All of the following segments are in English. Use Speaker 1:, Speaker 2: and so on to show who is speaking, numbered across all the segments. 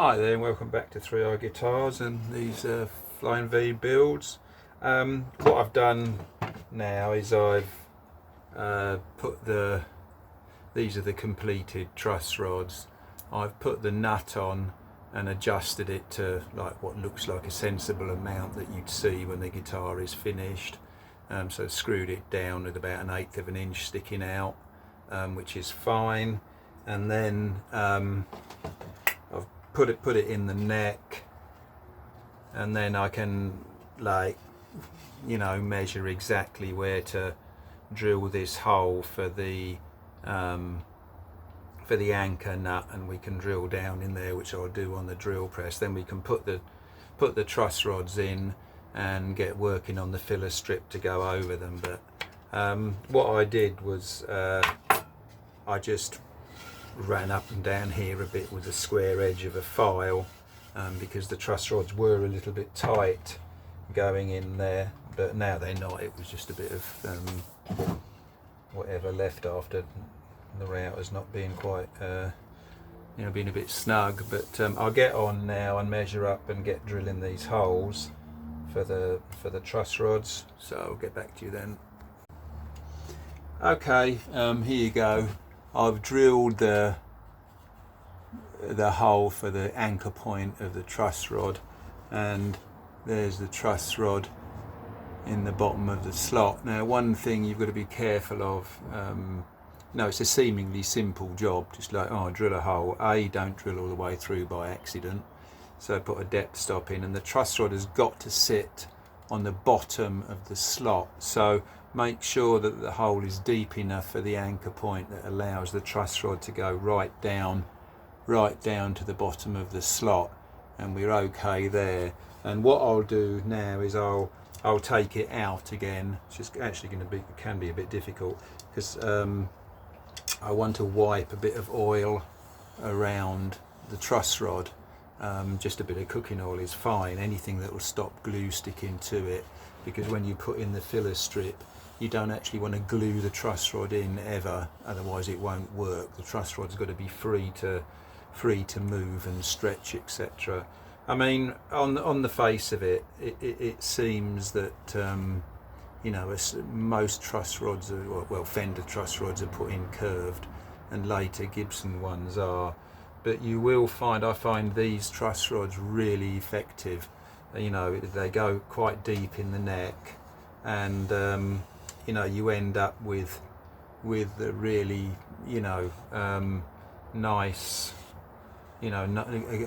Speaker 1: Hi there and welcome back to 3i Guitars and these Flying V builds. What I've done now is I've put these are the completed truss rods. I've put the nut on and adjusted it to like what looks like a sensible amount that you'd see when the guitar is finished. So screwed it down with about 1/8 of an inch sticking out, which is fine. And then I've put it in the neck, and then I can, like, you know, measure exactly where to drill this hole for the anchor nut, and we can drill down in there, which I'll do on the drill press. Then we can put the truss rods in and get working on the filler strip to go over them. But what I did was I just ran up and down here a bit with the square edge of a file, because the truss rods were a little bit tight going in there, but now they're not. It was just a bit of whatever left after the routers not being quite you know, being a bit snug. But I'll get on now and measure up and get drilling these holes for the truss rods, so I'll get back to you then. Okay, here you go. I've drilled the hole for the anchor point of the truss rod, and there's the truss rod in the bottom of the slot. Now, one thing you've got to be careful of, no, it's a seemingly simple job, just like, oh, drill a hole. Don't drill all the way through by accident, so put a depth stop in, and the truss rod has got to sit on the bottom of the slot, so make sure that the hole is deep enough for the anchor point that allows the truss rod to go right down to the bottom of the slot, and we're okay there. And what I'll do now is I'll take it out again. It's just actually going to be, it can be a bit difficult, because I want to wipe a bit of oil around the truss rod. Just a bit of cooking oil is fine, anything that will stop glue sticking to it, because when you put in the filler strip, you don't actually want to glue the truss rod in ever, otherwise it won't work. The truss rod's got to be free to move and stretch, etc. I mean, on the face of it, it seems that you know, most truss rods are, well, Fender truss rods are put in curved, and later Gibson ones are. But you will find, I find these truss rods really effective. You know, they go quite deep in the neck, and you know, you end up with a really, you know, nice, you know,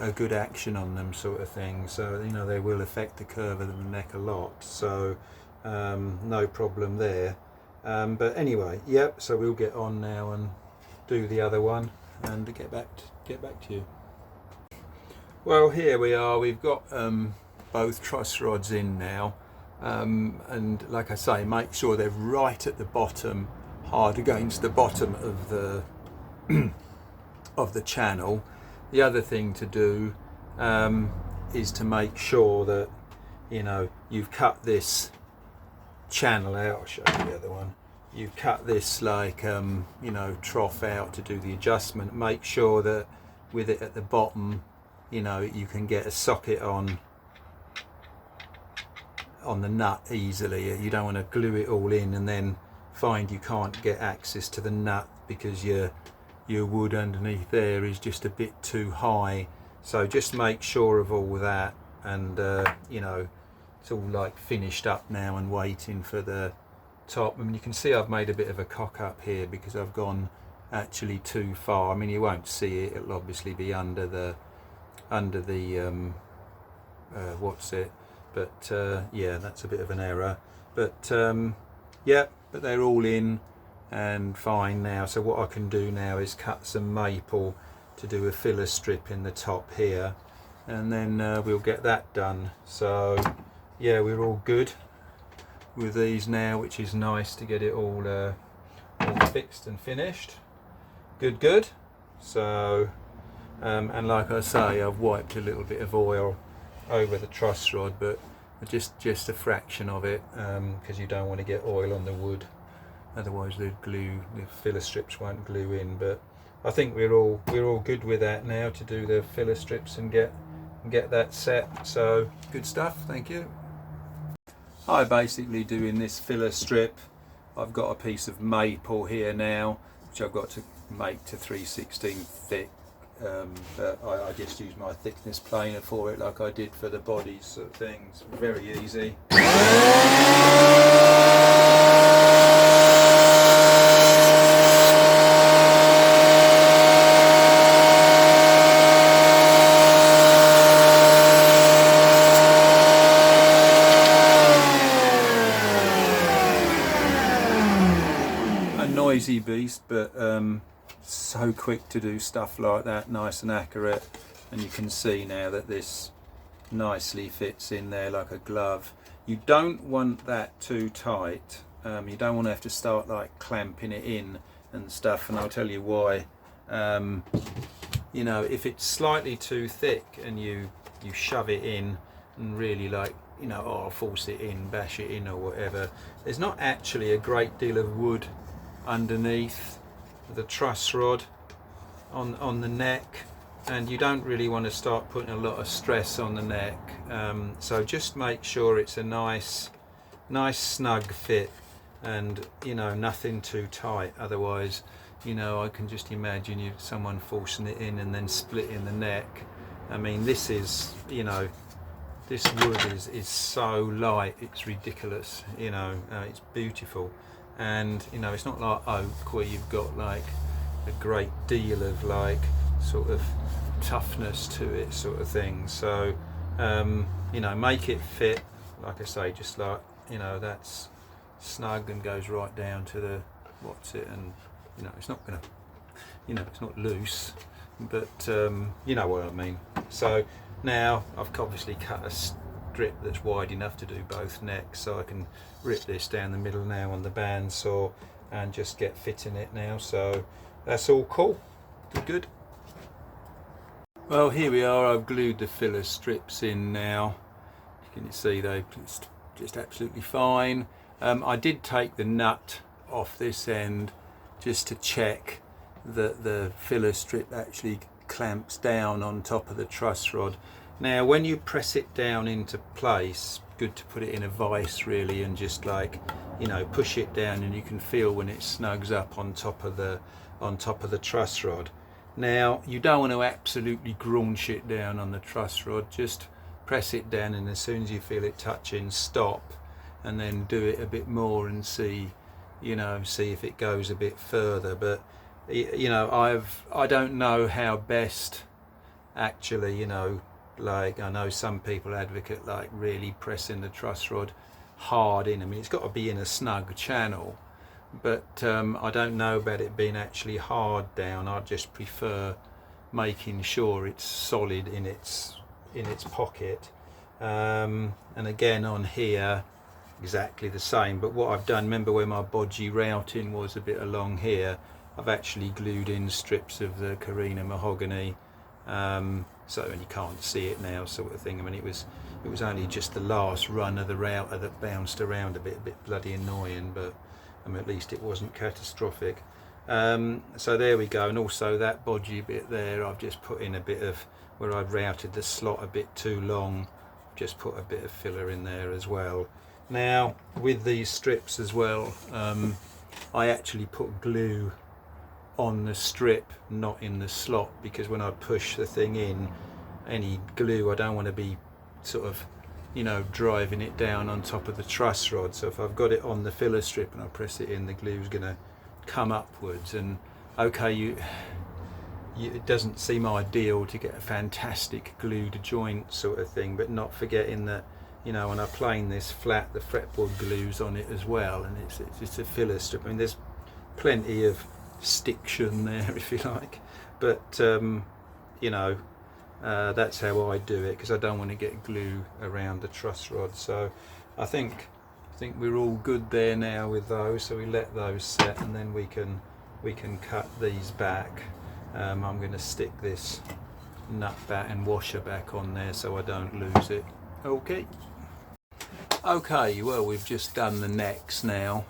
Speaker 1: a good action on them, sort of thing. So, you know, they will affect the curve of the neck a lot, so no problem there. But anyway, yep, so we'll get on now and do the other one and get back to you. Well, here we are. We've got both truss rods in now, and like I say, make sure they're right at the bottom, hard against the bottom of the of the channel. The other thing to do is to make sure that, you know, you've cut this channel out. I'll show you the other one. You've cut this, like, you know, trough out to do the adjustment. Make sure that with it at the bottom, you know, you can get a socket on the nut easily. You don't want to glue it all in and then find you can't get access to the nut because your wood underneath there is just a bit too high. So just make sure of all that, and you know, it's all like finished up now and waiting for the top. I mean, you can see I've made a bit of a cock up here because I've gone actually too far. I mean, you won't see it, it'll obviously be under the what's it, but yeah, that's a bit of an error. But yeah, but they're all in and fine now. So what I can do now is cut some maple to do a filler strip in the top here, and then we'll get that done. So yeah, we're all good with these now, which is nice to get it all fixed and finished. Good. So and like I say, I've wiped a little bit of oil over the truss rod, but just a fraction of it, because you don't want to get oil on the wood, otherwise the filler strips won't glue in. But I think we're all good with that now to do the filler strips and get that set. So good stuff, thank you. I'm basically doing this filler strip. I've got a piece of maple here now, which I've got to make to 3/16 thick, but I just use my thickness planer for it, like I did for the bodies sort of things. Very easy. Noisy beast, but so quick to do stuff like that, nice and accurate. And you can see now that this nicely fits in there like a glove. You don't want that too tight. You don't want to have to start like clamping it in and stuff, and I'll tell you why. You know, if it's slightly too thick and you shove it in and really like, you know, oh, force it in, bash it in or whatever, there's not actually a great deal of wood underneath the truss rod on the neck, and you don't really want to start putting a lot of stress on the neck. So just make sure it's a nice snug fit, and you know, nothing too tight, otherwise, you know, I can just imagine someone forcing it in and then splitting the neck. I mean, this is, you know, this wood is so light, it's ridiculous, you know. It's beautiful. And you know, it's not like oak where you've got like a great deal of like sort of toughness to it sort of thing. So you know, make it fit, like I say, just like, you know, that's snug and goes right down to the what's it, and you know, it's not gonna, you know, it's not loose, but you know what I mean. So now I've obviously cut a strip that's wide enough to do both necks, so I can rip this down the middle now on the bandsaw and just get fitting it now. So that's all cool, good. Well, here we are. I've glued the filler strips in now. You can see they're just absolutely fine. I did take the nut off this end just to check that the filler strip actually clamps down on top of the truss rod. Now when you press it down into place, good to put it in a vise really, and just like, you know, push it down, and you can feel when it snugs up on top of the truss rod. Now you don't want to absolutely graunch it down on the truss rod, just press it down, and as soon as you feel it touching, stop, and then do it a bit more and see, you know, see if it goes a bit further. But you know, I don't know how best actually, you know, like I know some people advocate like really pressing the truss rod hard in. I mean, it's got to be in a snug channel, but I don't know about it being actually hard down. I just prefer making sure it's solid in its pocket. And again on here exactly the same, but what I've done, remember where my bodgy routing was a bit along here, I've actually glued in strips of the Carina mahogany, so, and you can't see it now sort of thing. I mean, it was only just the last run of the router that bounced around a bit bloody annoying, but I mean, at least it wasn't catastrophic. So there we go. And also that bodgy bit there, I've just put in a bit of, where I'd routed the slot a bit too long, just put a bit of filler in there as well. Now with these strips as well, I actually put glue on the strip, not in the slot, because when I push the thing in, any glue, I don't want to be sort of, you know, driving it down on top of the truss rod. So if I've got it on the filler strip and I press it in, the glue's going to come upwards. And okay, it doesn't seem ideal to get a fantastic glued joint sort of thing, but not forgetting that, you know, when I plane this flat, the fretboard glues on it as well, and it's a filler strip. I mean, there's plenty of stiction there, if you like, but you know, that's how I do it, because I don't want to get glue around the truss rod. So I think we're all good there now with those, so we let those set, and then we can cut these back. I'm going to stick this nut back and washer back on there so I don't lose it. Okay, well, we've just done the necks now.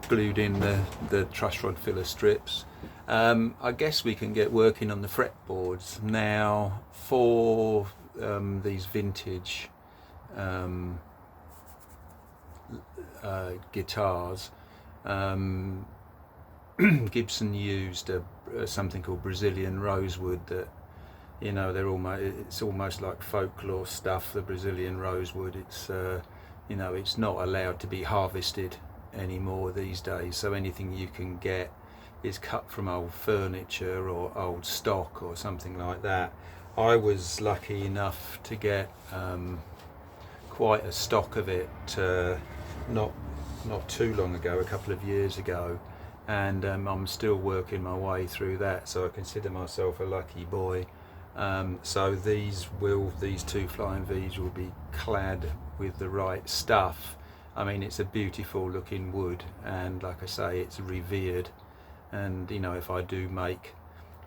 Speaker 1: glued in the truss rod filler strips. I guess we can get working on the fretboards now for these vintage guitars. Gibson used something called Brazilian rosewood that, you know, it's almost like folklore stuff, the Brazilian rosewood. It's you know, it's not allowed to be harvested anymore these days, so anything you can get is cut from old furniture or old stock or something like that. I was lucky enough to get quite a stock of it not too long ago, a couple of years ago, and I'm still working my way through that, so I consider myself a lucky boy. So these two Flying V's will be clad with the right stuff. I mean, it's a beautiful looking wood, and like I say, it's revered. And you know, if I do make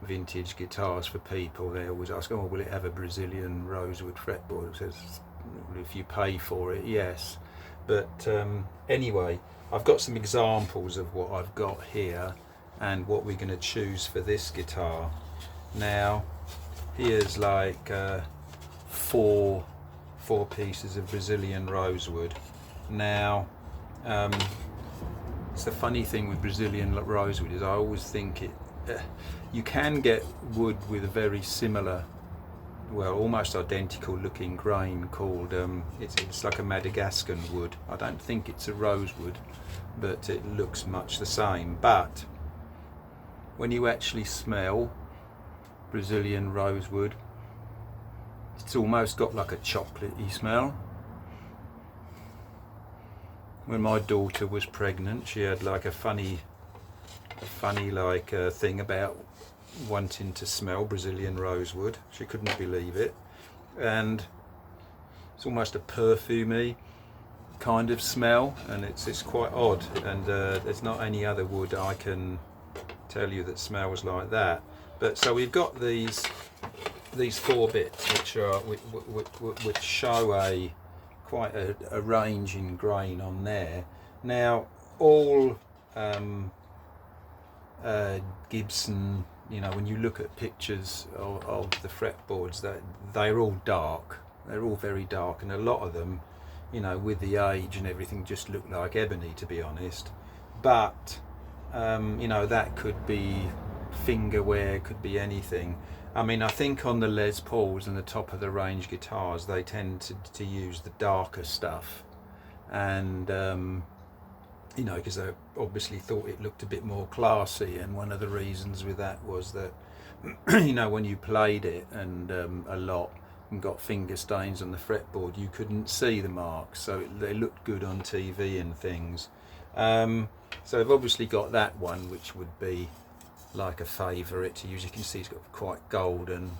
Speaker 1: vintage guitars for people, they always ask, oh, will it have a Brazilian rosewood fretboard? It says, if you pay for it, yes. But anyway, I've got some examples of what I've got here and what we're going to choose for this guitar. Now, here's like four pieces of Brazilian rosewood. Now, it's the funny thing with Brazilian rosewood is I always think you can get wood with a very similar, well, almost identical looking grain called it's like a Madagascan wood. I don't think it's a rosewood, but it looks much the same. But when you actually smell Brazilian rosewood, it's almost got like a chocolatey smell. When my daughter was pregnant, she had like a funny like thing about wanting to smell Brazilian rosewood. She couldn't believe it, and it's almost a perfumey kind of smell, and it's quite odd. And there's not any other wood I can tell you that smells like that. But so we've got these four bits which show quite a range in grain on there. Now, all Gibson, you know, when you look at pictures of the fretboards, they're all dark. They're all very dark, and a lot of them, you know, with the age and everything, just look like ebony, to be honest. But you know, that could be finger wear, could be anything. I mean, I think on the Les Pauls and the top of the range guitars, they tend to use the darker stuff, and you know, because they obviously thought it looked a bit more classy. And one of the reasons with that was that you know, when you played it and a lot and got finger stains on the fretboard, you couldn't see the marks, so they looked good on TV and things. So I've obviously got that one, which would be like a favourite to use. You can see it's got quite golden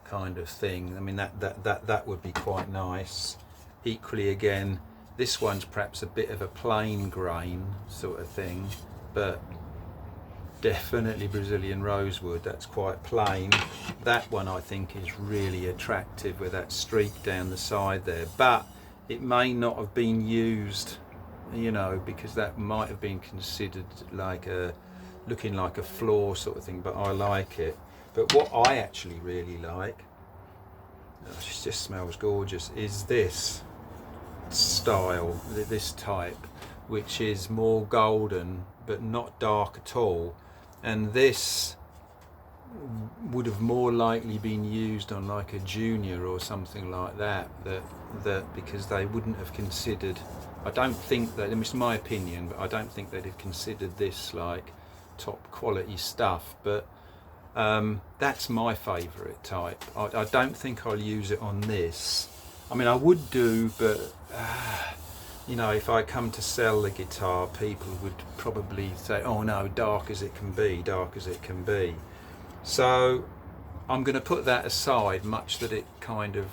Speaker 1: kind of thing. I mean, that would be quite nice. Equally, again, this one's perhaps a bit of a plain grain sort of thing, but definitely Brazilian rosewood. That's quite plain. That one I think is really attractive with that streak down the side there, but it may not have been used, you know, because that might have been considered like looking like a floor sort of thing, but I like it. But what I actually really like, it just smells gorgeous, is this style, this type, which is more golden but not dark at all. And this would have more likely been used on like a Junior or something like that, because they wouldn't have considered, I don't think that, it's my opinion, but I don't think they'd have considered this like top quality stuff. But that's my favourite type. I don't think I'll use it on this. I mean, I would do, but you know, if I come to sell the guitar, people would probably say, oh no, dark as it can be, dark as it can be. So I'm going to put that aside, much that it kind of,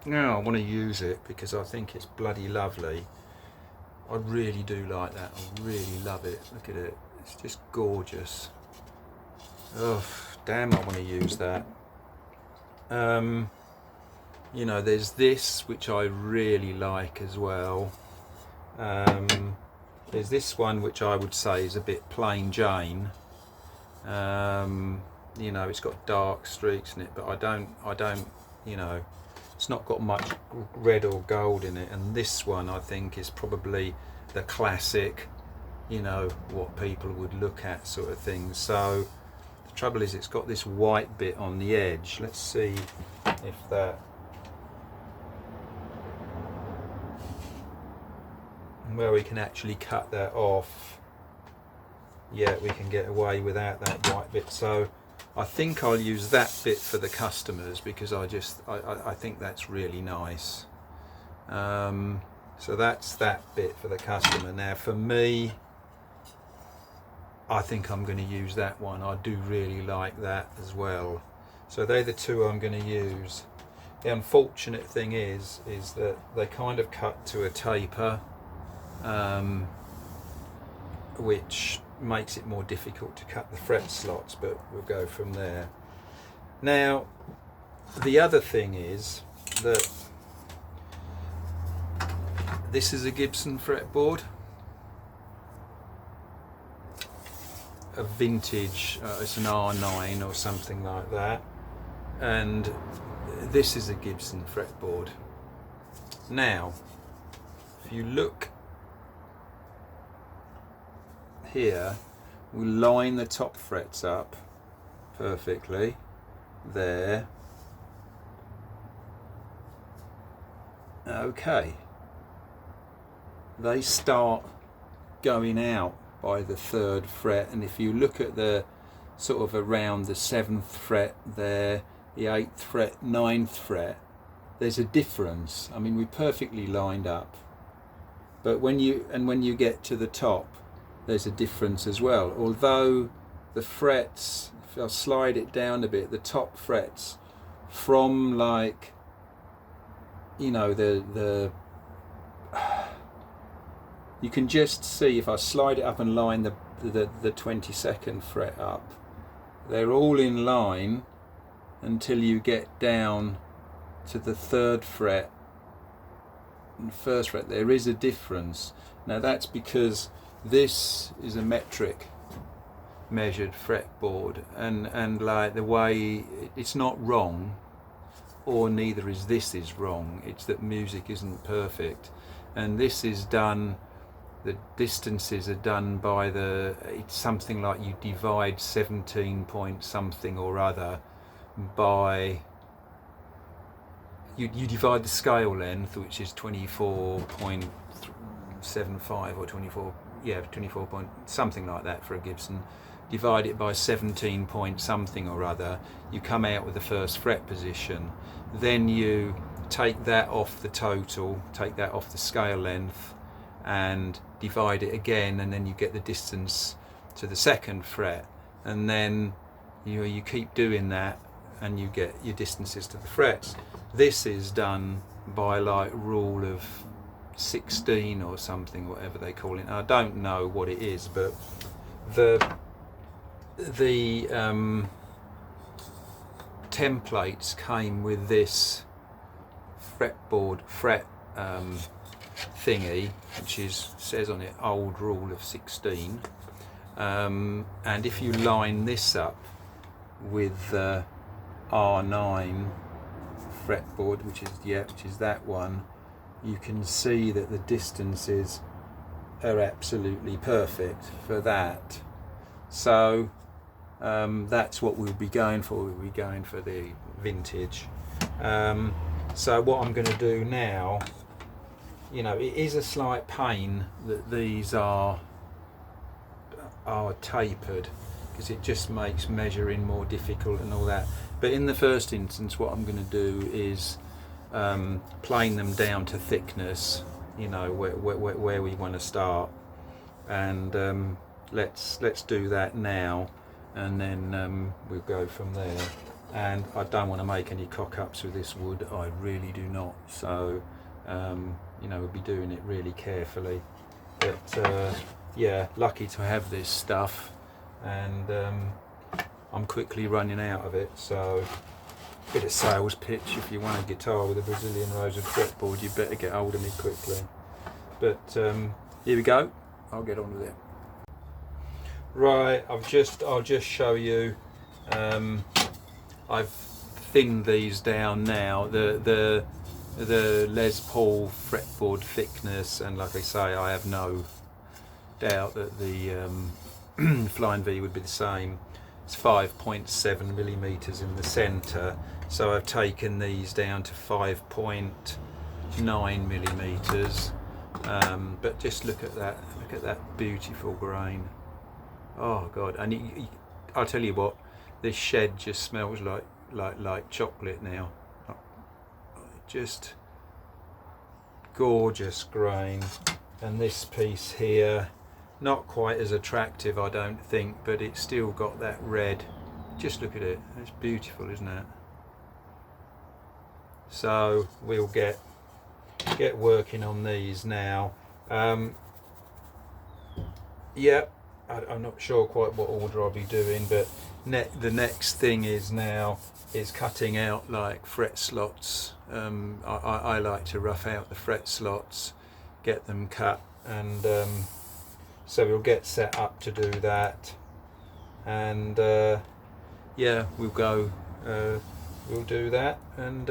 Speaker 1: you know, I want to use it because I think it's bloody lovely. I really do like that. I really love it. Look at it. It's just gorgeous. Oh, damn, I want to use that. You know, there's this, which I really like as well. There's this one which I would say is a bit plain Jane. You know, it's got dark streaks in it, but I don't, you know, it's not got much red or gold in it. And this one I think is probably the classic, you know, what people would look at sort of thing. So the trouble is it's got this white bit on the edge. Let's see if that, where we can actually cut that off. Yeah, we can get away without that white bit. So I think I'll use that bit for the customers because I think that's really nice. So that's that bit for the customer. Now for me, I think I'm going to use that one. I do really like that as well. So they're the two I'm going to use. The unfortunate thing is that they kind of cut to a taper, which makes it more difficult to cut the fret slots, but we'll go from there. Now the other thing is that this is a Gibson fretboard, a vintage, it's an R9 or something like that, and this is a Gibson fretboard. Now if you look here, we line the top frets up perfectly there. Okay, they start going out by the 3rd fret, and if you look at the sort of around the 7th fret there, the 8th fret, 9th fret, there's a difference. I mean, we're perfectly lined up, but when you get to the top, there's a difference as well. Although the frets, if I slide it down a bit, the top frets from, like, you know, the you can just see, if I slide it up and line the 22nd fret up, they're all in line until you get down to the 3rd fret and 1st fret. There is a difference. Now that's because this is a metric measured fretboard, and like the way, it's not wrong, or neither is this is wrong, it's that music isn't perfect, and this is done, the distances are done by it's something like you divide 17 point something or other by, you divide the scale length, which is 24.75 or 24, yeah, 24 point something like that for a Gibson, divide it by 17 point something or other, you come out with the 1st fret position. Then you take that off the total, take that off the scale length, and divide it again, and then you get the distance to the 2nd fret, and then you keep doing that and you get your distances to the frets. This is done by like rule of 16 or something, whatever they call it. I don't know what it is, but the templates came with this fretboard fret thingy, which says on it old rule of 16, and if you line this up with the R9 fretboard, which is that one, you can see that the distances are absolutely perfect for that. So that's what we'll be going for. We'll be going for the vintage. So what I'm going to do now, you know, it is a slight pain that these are tapered, because it just makes measuring more difficult and all that. But in the first instance, what I'm going to do is plane them down to thickness, you know, where we want to start, and let's do that now, and then we'll go from there. And I don't want to make any cock-ups with this wood, I really do not, so you know, we'll be doing it really carefully. But yeah, lucky to have this stuff, and I'm quickly running out of it, so bit of sales pitch: if you want a guitar with a Brazilian rosewood fretboard, you better get hold of me quickly. But here we go. I'll get on with it. Right, I'll just show you. I've thinned these down now. The Les Paul fretboard thickness, and like I say, I have no doubt that the Flying V would be the same. It's 5.7 millimeters in the center, so I've taken these down to 5.9 millimeters. But just look at that beautiful grain. Oh God! And I'll tell you what, this shed just smells like chocolate now. Just gorgeous grain. And this piece here, not quite as attractive, I don't think, but it's still got that red. Just look at it. It's beautiful, isn't it? So we'll get working on these now. Yeah, I'm not sure quite what order I'll be doing, but the next thing is cutting out like fret slots. I like to rough out the fret slots, get them cut, and so we'll get set up to do that. And yeah, we'll do that, and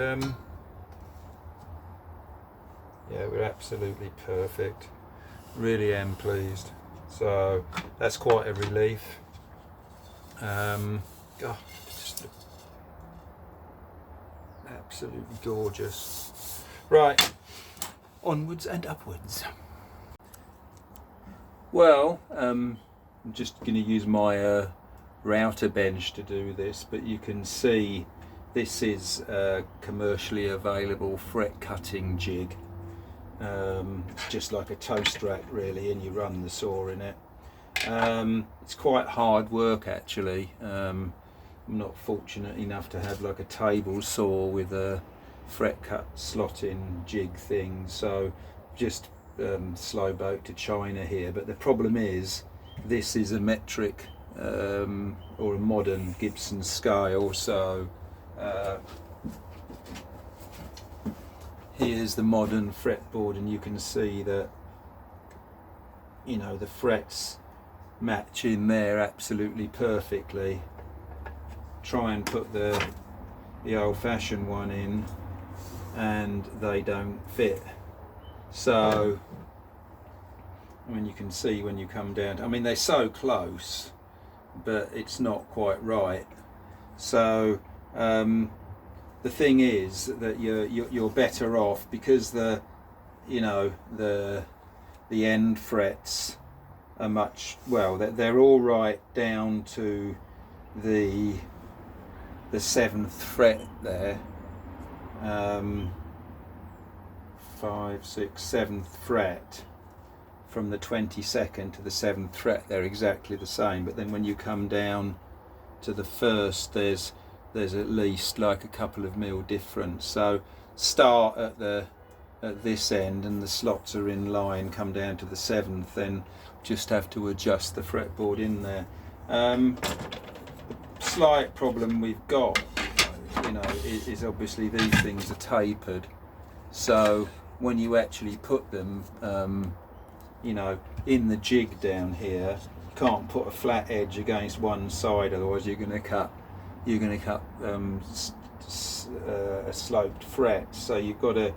Speaker 1: yeah, we're absolutely perfect. Really am pleased. So that's quite a relief. God, just absolutely gorgeous. Right, onwards and upwards. Well, I'm just going to use my router bench to do this, but you can see this is a commercially available fret cutting jig. Just like a toast rack really, and you run the saw in it. It's quite hard work actually. I'm not fortunate enough to have like a table saw with a fret cut slot in jig thing, so just slow boat to China here. But the problem is this is a metric or a modern Gibson scale, so here's the modern fretboard, and you can see that, you know, the frets match in there absolutely perfectly. Try and put the old-fashioned one in and they don't fit. So I mean, you can see when you come down, I mean, they're so close but it's not quite right. So the thing is that you're better off, because the end frets are much, well, they're all right down to the 7th fret there, 5, 6, 7th fret. From the 22nd to the 7th fret, they're exactly the same, but then when you come down to the 1st, there's at least like a couple of mil difference. So start at this end and the slots are in line, come down to the 7th, then just have to adjust the fretboard in there. Slight problem we've got, is obviously these things are tapered, so when you actually put them in the jig down here, you can't put a flat edge against one side, otherwise you're going to cut a sloped fret. So you've got to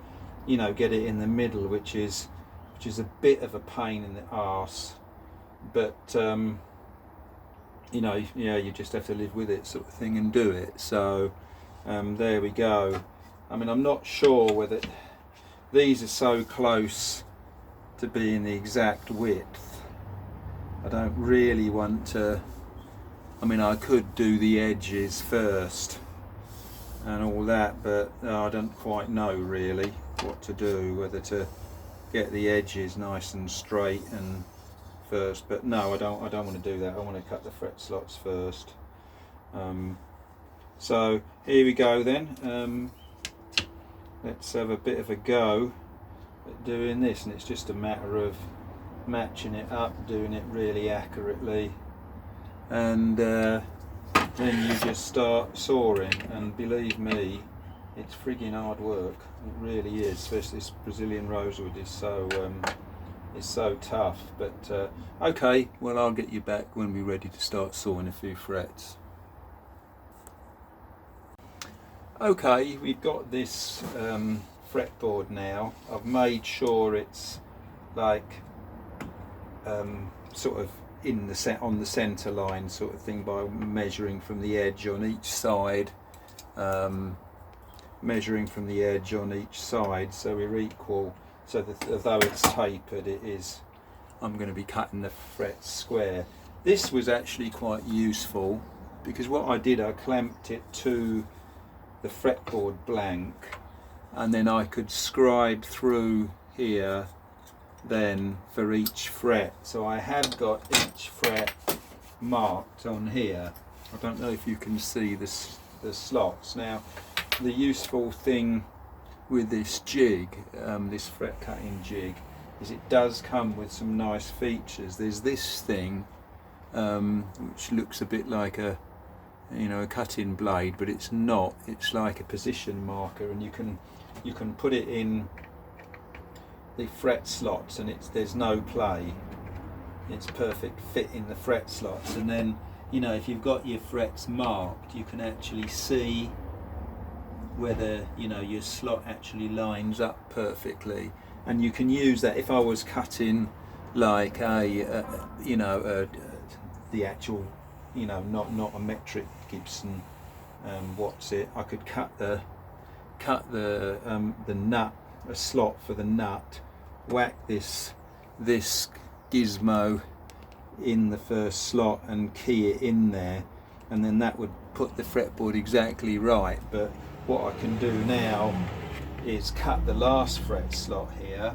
Speaker 1: get it in the middle, which is a bit of a pain in the arse, but you just have to live with it, sort of thing, and do it. So there we go. I mean, I'm not sure whether these are so close to being the exact width. I don't really want to, I mean, I could do the edges first and all that, but I don't quite know really what to do, whether to get the edges nice and straight and first, but no, I don't want to do that. I want to cut the fret slots first. So here we go then. Let's have a bit of a go at doing this, and it's just a matter of matching it up, doing it really accurately, and then you just start sawing. And believe me, it's frigging hard work. It really is, especially this Brazilian rosewood is so is so tough. But okay, well, I'll get you back when we're ready to start sawing a few frets. Okay, we've got this fretboard now. I've made sure it's like sort of in the on the center line sort of thing by measuring from the edge on each side, measuring from the edge on each side so we're equal, so that although it's tapered, it is, I'm going to be cutting the frets square. This was actually quite useful because what I did, I clamped it to the fretboard blank, and then I could scribe through here then for each fret. So I have got each fret marked on here. I don't know if you can see this, the slots. Now the useful thing with this jig, this fret cutting jig, is it does come with some nice features. There's this thing which looks a bit like a, you know, a cutting blade, but it's not. It's like a position marker, and you can put it in the fret slots, and there's no play. It's perfect fit in the fret slots, and then, you know, if you've got your frets marked, you can actually see whether, you know, your slot actually lines up perfectly, and you can use that. If I was cutting like a you know, the actual, you know, not a metric Gibson, what's it? I could cut the nut, a slot for the nut, whack this gizmo in the first slot and key it in there, and then that would put the fretboard exactly right. But what I can do now is cut the last fret slot here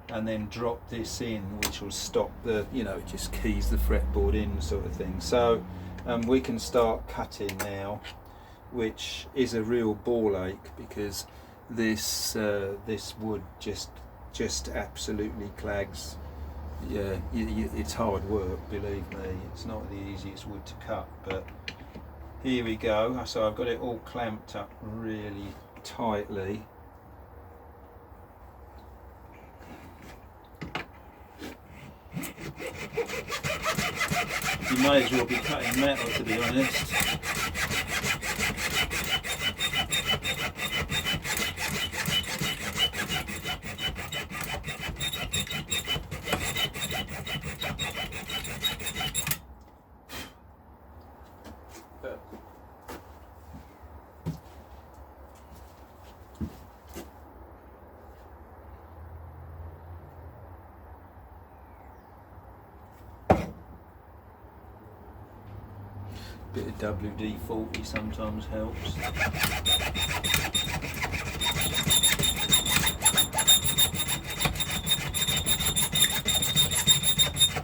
Speaker 1: and then drop this in, which will stop the, you know, it just keys the fretboard in sort of thing. So we can start cutting now, which is a real ball ache because this wood just absolutely clags. Yeah, it's hard work, believe me. It's not the easiest wood to cut, but here we go. So I've got it all clamped up really tightly. You may as well be cutting metal, to be honest. Bit of WD-40 sometimes helps.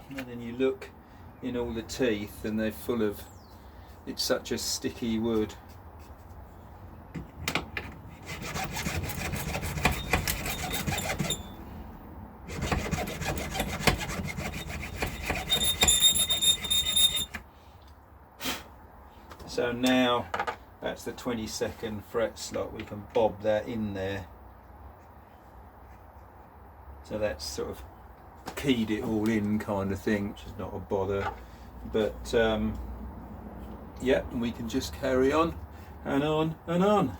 Speaker 1: And then you look in all the teeth and they're full of, it's such a sticky wood. So now that's the 22nd fret slot, we can bob that in there. So that's sort of keyed it all in kind of thing, which is not a bother. But yeah, and we can just carry on and on and on.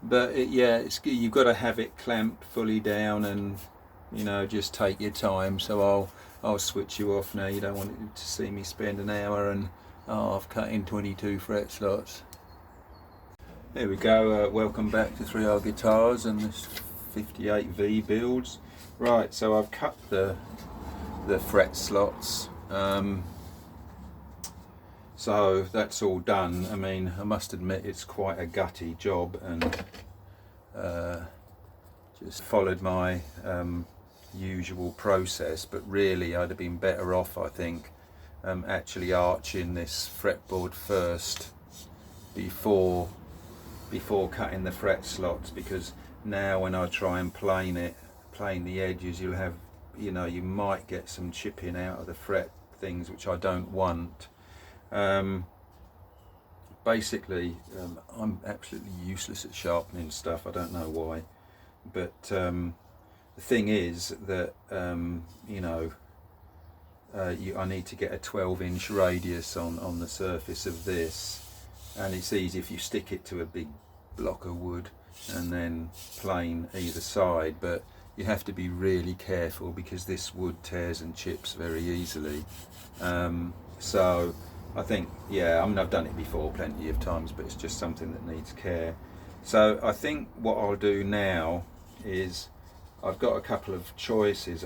Speaker 1: But yeah, you've got to have it clamped fully down, and you know, just take your time. So I'll switch you off now. You don't want to see me spend an hour and I've cut in 22 fret slots. There we go. Welcome back to 3R Guitars and this 58V builds. Right, so I've cut the fret slots. So that's all done. I mean, I must admit it's quite a gutty job, and just followed my usual process, but really I'd have been better off, I think, actually arching this fretboard first before before cutting the fret slots, because now when I try and plane the edges, you'll have, you know, you might get some chipping out of the fret things, which I don't want. Basically, I'm absolutely useless at sharpening stuff. I don't know why, but the thing is that you know, I need to get a 12-inch radius on the surface of this, and it's easy if you stick it to a big block of wood and then plane either side, but you have to be really careful because this wood tears and chips very easily. So I think, yeah, I mean, I've done it before plenty of times, but it's just something that needs care. So I think what I'll do now is, I've got a couple of choices.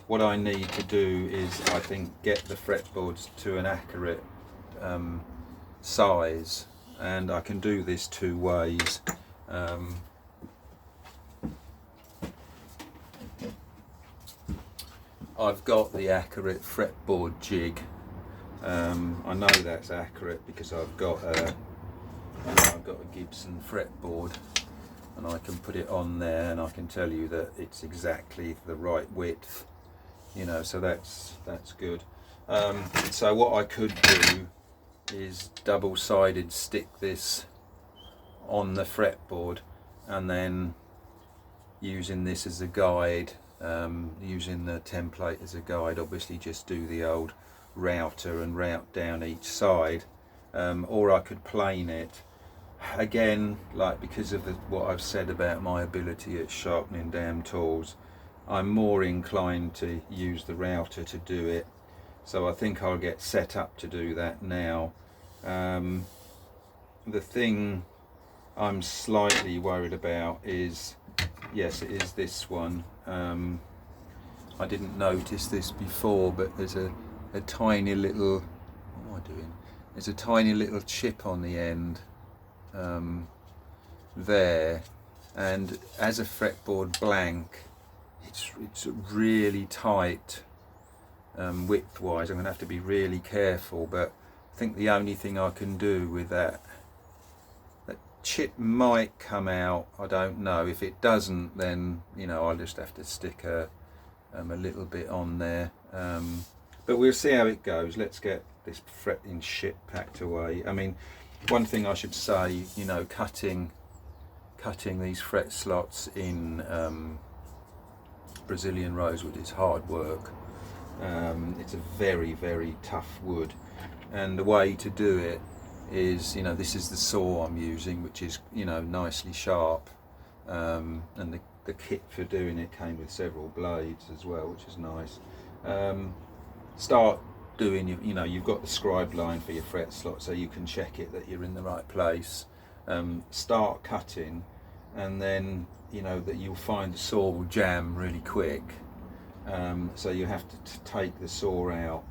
Speaker 1: What I need to do is, I think, get the fretboards to an accurate size, and I can do this two ways. I've got the accurate fretboard jig. I know that's accurate because I've got a Gibson fretboard, and I can put it on there and I can tell you that it's exactly the right width, you know, so that's good. So what I could do is double-sided stick this on the fretboard, and then using this as a guide, using the template as a guide, obviously just do the old router and route down each side, or I could plane it. Again, like, because of what I've said about my ability at sharpening down tools, I'm more inclined to use the router to do it, so I think I'll get set up to do that now. The thing I'm slightly worried about is, yes, it is this one. I didn't notice this before, but there's a tiny little, what am I doing? There's a tiny little chip on the end there, and as a fretboard blank, it's really tight width-wise. I'm going to have to be really careful, but I think the only thing I can do with that chip might come out. I don't know. If it doesn't, then, you know, I'll just have to stick a little bit on there. But we'll see how it goes. Let's get this fretting shit packed away. I mean, one thing I should say, you know, cutting these fret slots in Brazilian rosewood is hard work. It's a very, very tough wood, and the way to do it is, you know, this is the saw I'm using, which is, you know, nicely sharp, and the kit for doing it came with several blades as well, which is nice. Start doing, you know, you've got the scribe line for your fret slot, so you can check it that you're in the right place. Start cutting, and then, you know, that you'll find the saw will jam really quick. So you have to take the saw out,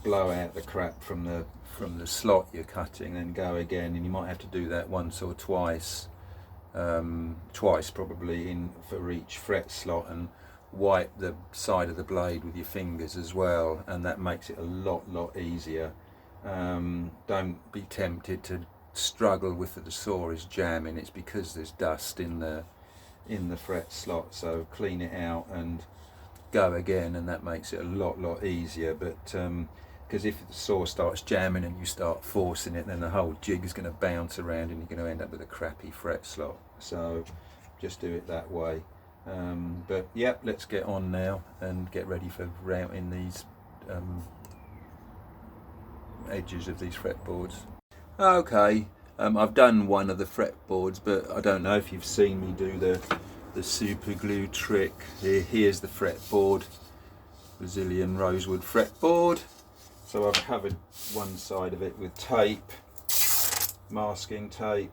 Speaker 1: blow out the crap from the slot you're cutting, then go again, and you might have to do that once or twice, probably for each fret slot, and wipe the side of the blade with your fingers as well, and that makes it a lot easier. Don't be tempted to struggle with the saw is jamming. It's because there's dust in the fret slot, so clean it out and go again, and that makes it a lot easier. But because if the saw starts jamming and you start forcing it, then the whole jig is going to bounce around and you're going to end up with a crappy fret slot. So just do it that way. But yep, let's get on now and get ready for routing these edges of these fretboards. Okay, I've done one of the fretboards, but I don't know if you've seen me do the super glue trick. Here's the fretboard, Brazilian rosewood fretboard. So I've covered one side of it with tape, masking tape.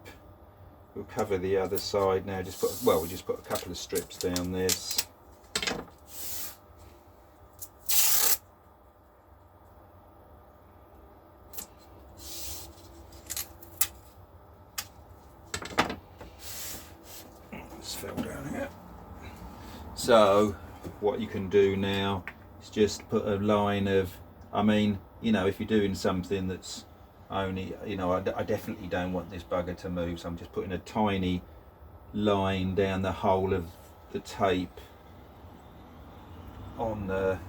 Speaker 1: We'll cover the other side now. We just put a couple of strips down this. This fell down here. So what you can do now is just put a line of, I mean, you know, if you're doing something that's only, you know, I definitely don't want this bugger to move, so I'm just putting a tiny line down the whole of the tape on the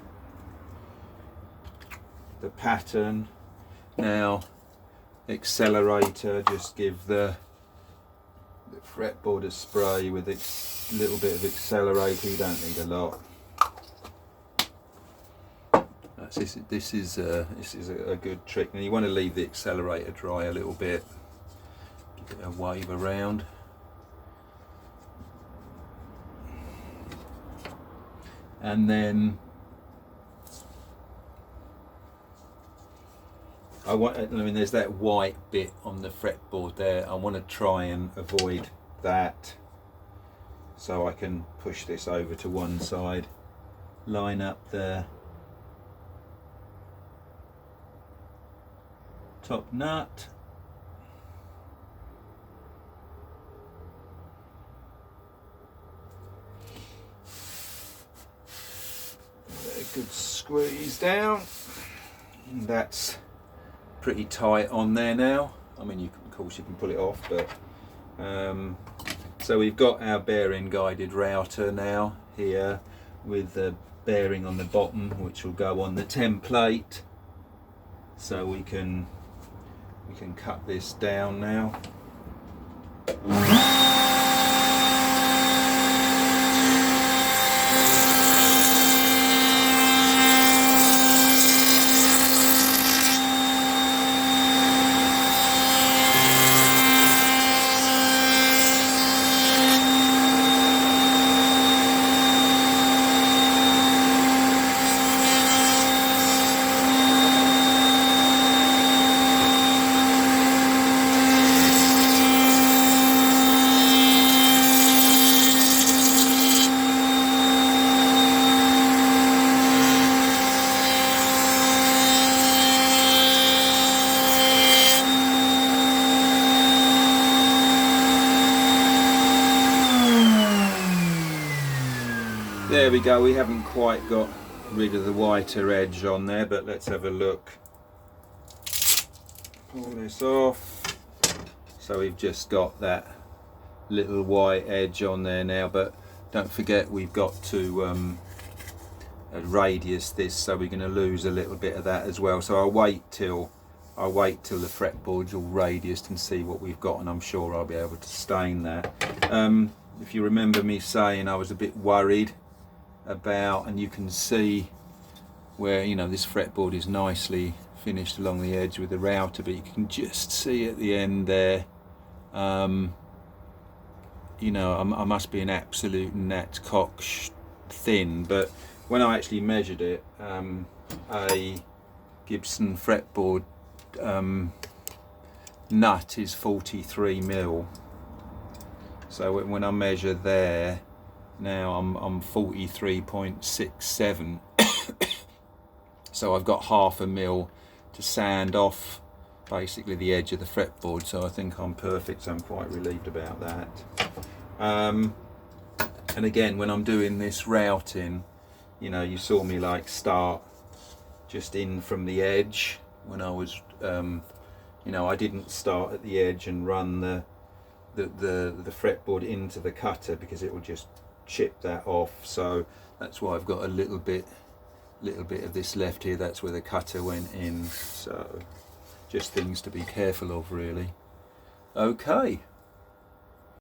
Speaker 1: pattern. Now, accelerator, just give the fretboard a spray with a little bit of accelerator. You don't need a lot. This is a good trick. Now you want to leave the accelerator dry a little bit. Give it a wave around. And then I mean, there's that white bit on the fretboard there. I want to try and avoid that, so I can push this over to one side, line up the top nut, a good squeeze down, and that's pretty tight on there now. I mean, of course you can pull it off, but so we've got our bearing guided router now here with the bearing on the bottom, which will go on the template, so we can cut this down now. There we go, we haven't quite got rid of the whiter edge on there, but let's have a look. Pull this off. So we've just got that little white edge on there now, but don't forget we've got to radius this, so we're going to lose a little bit of that as well. So I'll wait till the fretboard's all radiused and see what we've got, and I'm sure I'll be able to stain that. If you remember me saying I was a bit worried about, and you can see where, you know, this fretboard is nicely finished along the edge with the router, but you can just see at the end there, you know, I must be an absolute gnat cock thin, but when I actually measured it, a Gibson fretboard nut is 43 mil. So when I measure there, now I'm 43.67. So I've got 1/2 mil to sand off basically the edge of the fretboard, so I think I'm perfect, so I'm quite relieved about that. And again, when I'm doing this routing, you know, you saw me like start just in from the edge when I was you know, I didn't start at the edge and run the fretboard into the cutter, because it will just chip that off. So that's why I've got a little bit of this left here. That's where the cutter went in. So just things to be careful of, really. Okay.